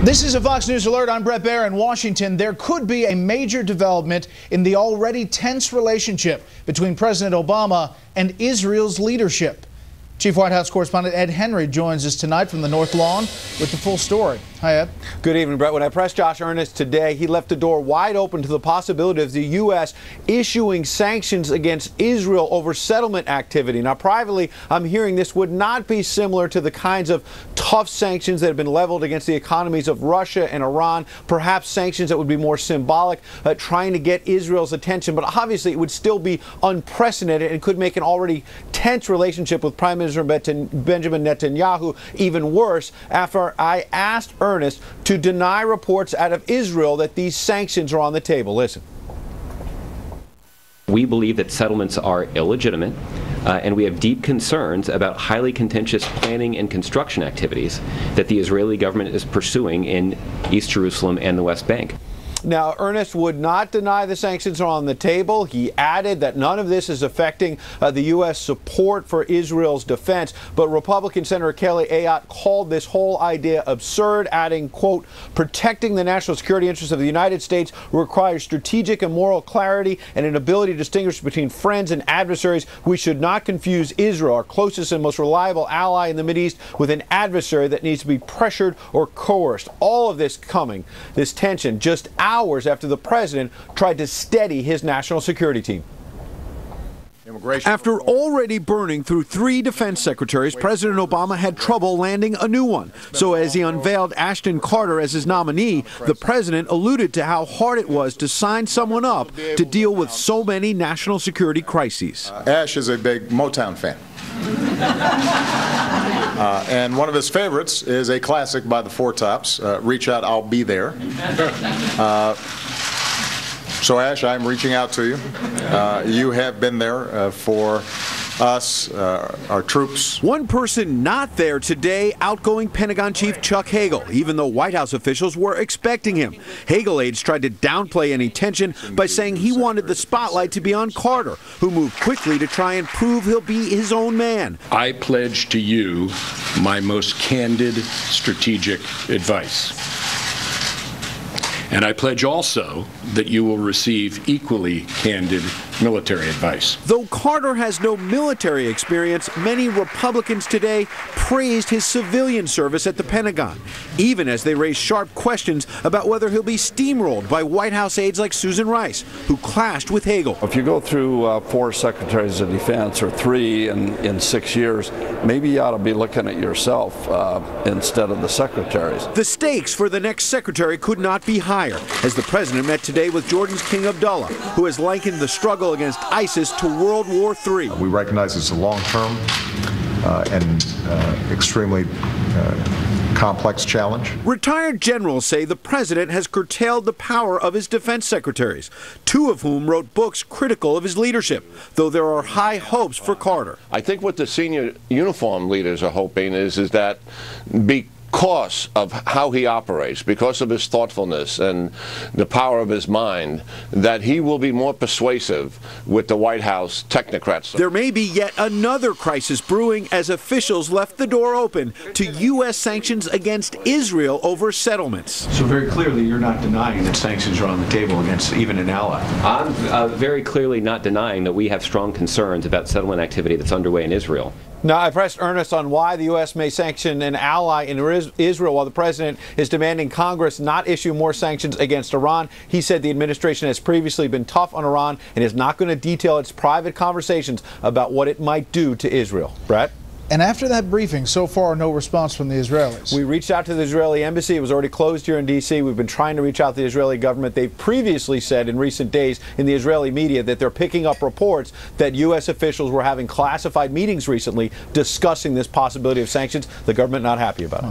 This is a Fox News Alert. I'm Brett Baer in Washington. There could be a major development in the already tense relationship between President Obama and Israel's leadership. Chief White House correspondent Ed Henry joins us tonight from the North Lawn with the full story. Hi, Ed. Good evening, Brett. When I pressed Josh Earnest today, he left the door wide open to the possibility of the U.S. issuing sanctions against Israel over settlement activity. Now, privately, I'm hearing this would not be similar to the kinds of tough sanctions that have been leveled against the economies of Russia and Iran, perhaps sanctions that would be more symbolic, trying to get Israel's attention. But obviously, it would still be unprecedented and could make an already tense relationship with Prime Minister Benjamin Netanyahu even worse after I asked Earnest to deny reports out of Israel that these sanctions are on the table. Listen. We believe that settlements are illegitimate, and we have deep concerns about highly contentious planning and construction activities that the Israeli government is pursuing in East Jerusalem and the West Bank. Now, Earnest would not deny the sanctions are on the table. He added that none of this is affecting the U.S. support for Israel's defense. But Republican Senator Kelly Ayotte called this whole idea absurd, adding, quote, protecting the national security interests of the United States requires strategic and moral clarity and an ability to distinguish between friends and adversaries. We should not confuse Israel, our closest and most reliable ally in the Mideast, with an adversary that needs to be pressured or coerced. All of this coming, this tension, just hours after the president tried to steady his national security team. After already burning through 3 defense secretaries, President Obama had trouble landing a new one. So as he unveiled Ashton Carter as his nominee, the president alluded to how hard it was to sign someone up to deal with so many national security crises. Ash is a big Motown fan. And one of his favorites is a classic by the Four Tops, Reach Out, I'll Be There. So, Ash, I'm reaching out to you. You have been there for us, our troops. One person not there today, outgoing Pentagon Chief Chuck Hagel, even though White House officials were expecting him. Hagel aides tried to downplay any tension by saying he wanted the spotlight to be on Carter, who moved quickly to try and prove he'll be his own man. I pledge to you my most candid strategic advice. And I pledge also that you will receive equally candid military advice. Though Carter has no military experience, many Republicans today praised his civilian service at the Pentagon, even as they raised sharp questions about whether he'll be steamrolled by White House aides like Susan Rice, who clashed with Hagel. If you go through 4 secretaries of defense, or 3 in 6 years, maybe you ought to be looking at yourself instead of the secretaries. The stakes for the next secretary could not be higher, as the president met today with Jordan's King Abdullah, who has likened the struggle against ISIS to World War III. We recognize it's a long-term and extremely complex challenge. Retired generals say the president has curtailed the power of his defense secretaries, 2 of whom wrote books critical of his leadership, though there are high hopes for Carter. I think what the senior uniform leaders are hoping is that because of how he operates, because of his thoughtfulness and the power of his mind, that he will be more persuasive with the White House technocrats. There may be yet another crisis brewing as officials left the door open to U.S. sanctions against Israel over settlements. So very clearly you're not denying that sanctions are on the table against even an ally. I'm very clearly not denying that we have strong concerns about settlement activity that's underway in Israel. Now, I pressed Earnest on why the U.S. may sanction an ally in Israel while the president is demanding Congress not issue more sanctions against Iran. He said the administration has previously been tough on Iran and is not going to detail its private conversations about what it might do to Israel. Brett? And after that briefing, so far, no response from the Israelis. We reached out to the Israeli embassy. It was already closed here in D.C. We've been trying to reach out to the Israeli government. They've previously said in recent days in the Israeli media that they're picking up reports that U.S. officials were having classified meetings recently discussing this possibility of sanctions. The government not happy about it.